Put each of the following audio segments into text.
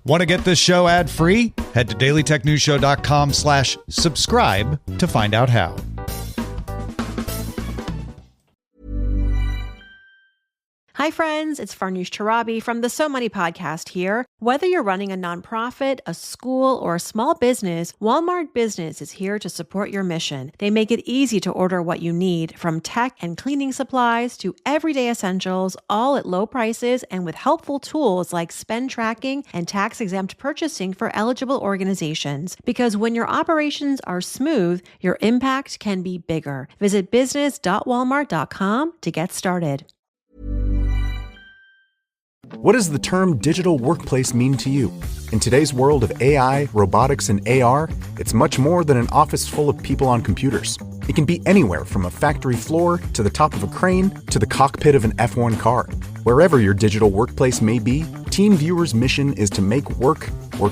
Want to get this show ad-free? Head to dailytechnewsshow.com/subscribe to find out how. Hi, friends. It's Farnoosh Torabi from the So Money podcast here. Whether you're running a nonprofit, a school, or a small business, Walmart Business is here to support your mission. They make it easy to order what you need, from tech and cleaning supplies to everyday essentials, all at low prices and with helpful tools like spend tracking and tax-exempt purchasing for eligible organizations. Because when your operations are smooth, your impact can be bigger. Visit business.walmart.com to get started. What does the term digital workplace mean to you? In today's world of AI, robotics, and AR, it's much more than an office full of people on computers. It can be anywhere from a factory floor to the top of a crane to the cockpit of an F1 car. Wherever your digital workplace may be, TeamViewer's mission is to make work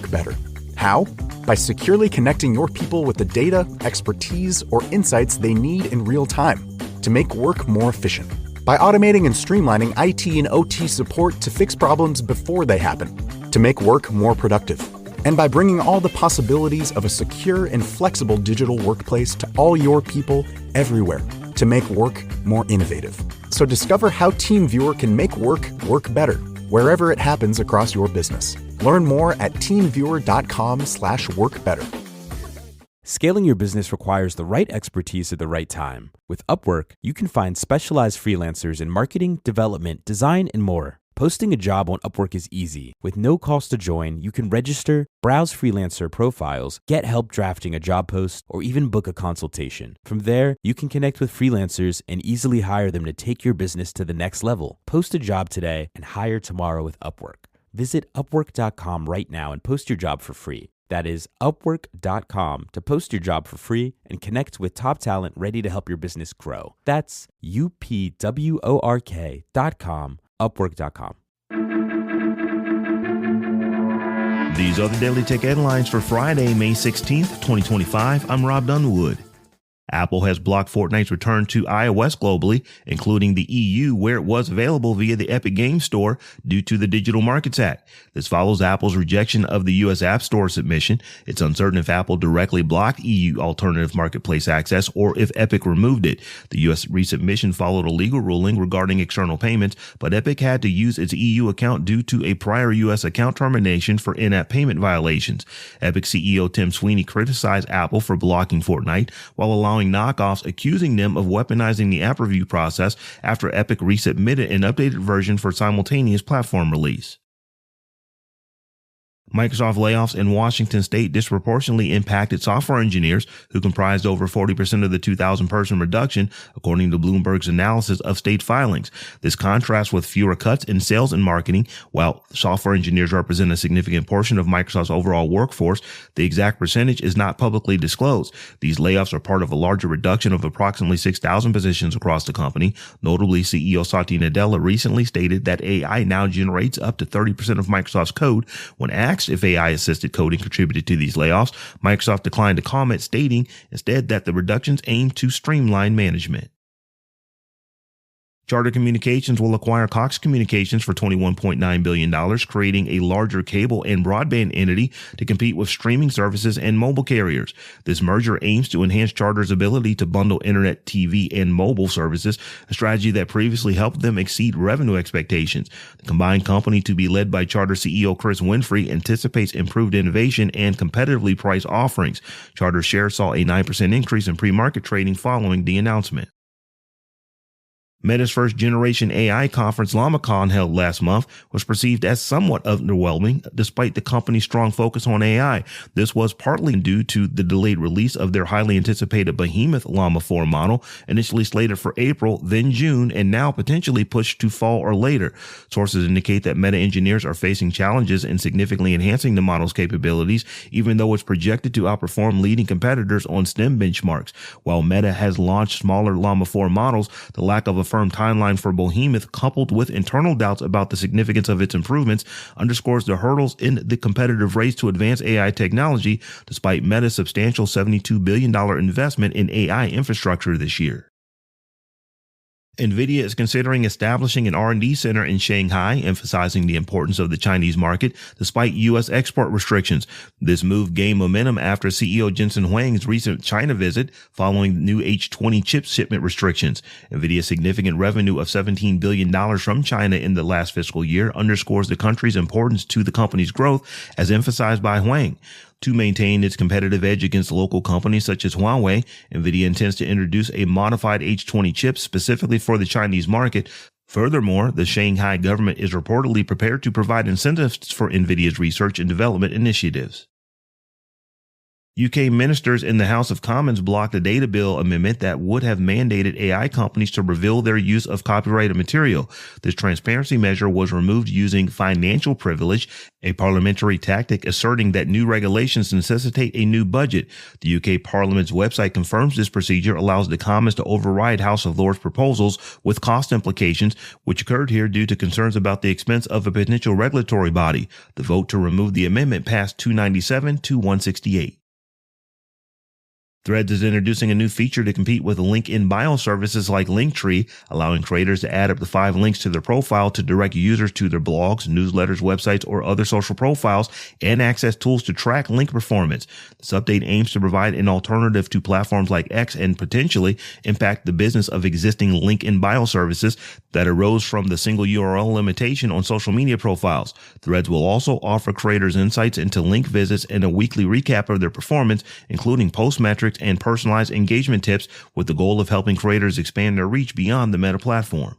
better. How? By securely connecting your people with the data, expertise, or insights they need in real time to make work more efficient. By automating and streamlining IT and OT support to fix problems before they happen, to make work more productive. And by bringing all the possibilities of a secure and flexible digital workplace to all your people everywhere, to make work more innovative. So discover how TeamViewer can make work better, wherever it happens across your business. Learn more at teamviewer.com/workbetter. Scaling your business requires the right expertise at the right time. With Upwork, you can find specialized freelancers in marketing, development, design, and more. Posting a job on Upwork is easy. With no cost to join, you can register, browse freelancer profiles, get help drafting a job post, or even book a consultation. From there, you can connect with freelancers and easily hire them to take your business to the next level. Post a job today and hire tomorrow with Upwork. Visit Upwork.com right now and post your job for free. That is Upwork.com to post your job for free and connect with top talent ready to help your business grow. That's UPWORK.com, Upwork.com. These are the Daily Tech headlines for Friday, May 16th, 2025. I'm Rob Dunwood. Apple has blocked Fortnite's return to iOS globally, including the EU, where it was available via the Epic Games Store due to the Digital Markets Act. This follows Apple's rejection of the U.S. App Store submission. It's uncertain if Apple directly blocked EU alternative marketplace access or if Epic removed it. The U.S. resubmission followed a legal ruling regarding external payments, but Epic had to use its EU account due to a prior U.S. account termination for in-app payment violations. Epic CEO Tim Sweeney criticized Apple for blocking Fortnite while allowing knockoffs, accusing them of weaponizing the app review process after Epic resubmitted an updated version for simultaneous platform release. Microsoft layoffs in Washington state disproportionately impacted software engineers, who comprised over 40% of the 2,000-person reduction, according to Bloomberg's analysis of state filings. This contrasts with fewer cuts in sales and marketing. While software engineers represent a significant portion of Microsoft's overall workforce, the exact percentage is not publicly disclosed. These layoffs are part of a larger reduction of approximately 6,000 positions across the company. Notably, CEO Satya Nadella recently stated that AI now generates up to 30% of Microsoft's code. When asked if AI-assisted coding contributed to these layoffs, Microsoft declined to comment, stating instead that the reductions aim to streamline management. Charter Communications will acquire Cox Communications for $21.9 billion, creating a larger cable and broadband entity to compete with streaming services and mobile carriers. This merger aims to enhance Charter's ability to bundle internet, TV, and mobile services, a strategy that previously helped them exceed revenue expectations. The combined company, to be led by Charter CEO Chris Winfrey, anticipates improved innovation and competitively priced offerings. Charter shares saw a 9% increase in pre-market trading following the announcement. Meta's first-generation AI conference, LlamaCon, held last month, was perceived as somewhat underwhelming despite the company's strong focus on AI. This was partly due to the delayed release of their highly anticipated behemoth Llama 4 model, initially slated for April, then June, and now potentially pushed to fall or later. Sources indicate that Meta engineers are facing challenges in significantly enhancing the model's capabilities, even though it's projected to outperform leading competitors on STEM benchmarks. While Meta has launched smaller Llama 4 models, the lack of a firm timeline for Behemoth, coupled with internal doubts about the significance of its improvements, underscores the hurdles in the competitive race to advance AI technology, despite Meta's substantial $72 billion investment in AI infrastructure this year. NVIDIA is considering establishing an R&D center in Shanghai, emphasizing the importance of the Chinese market despite U.S. export restrictions. This move gained momentum after CEO Jensen Huang's recent China visit following the new H20 chip shipment restrictions. NVIDIA's significant revenue of $17 billion from China in the last fiscal year underscores the country's importance to the company's growth, as emphasized by Huang. To maintain its competitive edge against local companies such as Huawei, NVIDIA intends to introduce a modified H20 chip specifically for the Chinese market. Furthermore, the Shanghai government is reportedly prepared to provide incentives for NVIDIA's research and development initiatives. UK ministers in the House of Commons blocked a data bill amendment that would have mandated AI companies to reveal their use of copyrighted material. This transparency measure was removed using financial privilege, a parliamentary tactic asserting that new regulations necessitate a new budget. The UK Parliament's website confirms this procedure allows the Commons to override House of Lords proposals with cost implications, which occurred here due to concerns about the expense of a potential regulatory body. The vote to remove the amendment passed 297 to 168. Threads is introducing a new feature to compete with link in bio services like Linktree, allowing creators to add up to 5 links to their profile to direct users to their blogs, newsletters, websites, or other social profiles, and access tools to track link performance. This update aims to provide an alternative to platforms like X and potentially impact the business of existing link in bio services that arose from the single URL limitation on social media profiles. Threads will also offer creators insights into link visits and a weekly recap of their performance, including post metrics and personalized engagement tips, with the goal of helping creators expand their reach beyond the Meta platform.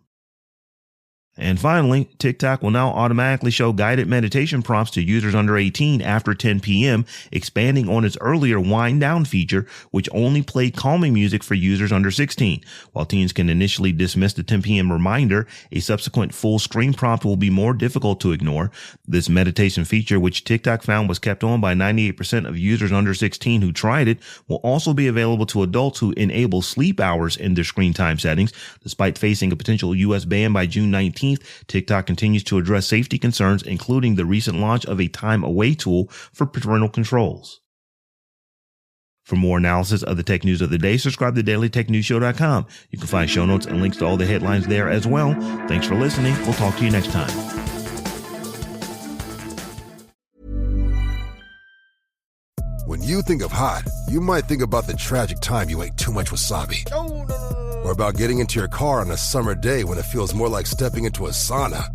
And finally, TikTok will now automatically show guided meditation prompts to users under 18 after 10 p.m., expanding on its earlier wind down feature, which only played calming music for users under 16. While teens can initially dismiss the 10 p.m. reminder, a subsequent full screen prompt will be more difficult to ignore. This meditation feature, which TikTok found was kept on by 98% of users under 16 who tried it, will also be available to adults who enable sleep hours in their screen time settings. Despite facing a potential U.S. ban by June 19th, TikTok continues to address safety concerns, including the recent launch of a time away tool for parental controls. For more analysis of the tech news of the day, subscribe to dailytechnewsshow.com. You can find show notes and links to all the headlines there as well. Thanks for listening. We'll talk to you next time. When you think of hot, you might think about the tragic time you ate too much wasabi. Or about getting into your car on a summer day when it feels more like stepping into a sauna.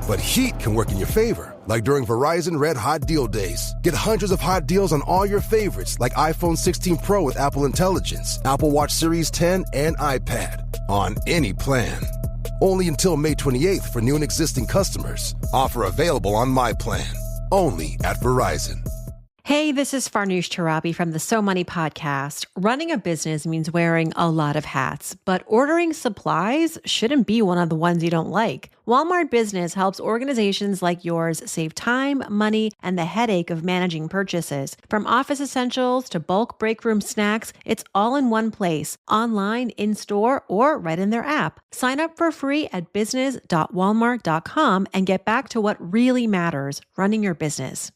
But heat can work in your favor, like during Verizon Red Hot Deal Days. Get hundreds of hot deals on all your favorites, like iPhone 16 Pro with Apple Intelligence, Apple Watch Series 10, and iPad, on any plan. Only until May 28th for new and existing customers. Offer available on My Plan. Only at Verizon. Hey, this is Farnoosh Torabi from the So Money podcast. Running a business means wearing a lot of hats, but ordering supplies shouldn't be one of the ones you don't like. Walmart Business helps organizations like yours save time, money, and the headache of managing purchases. From office essentials to bulk break room snacks, it's all in one place, online, in-store, or right in their app. Sign up for free at business.walmart.com and get back to what really matters, running your business.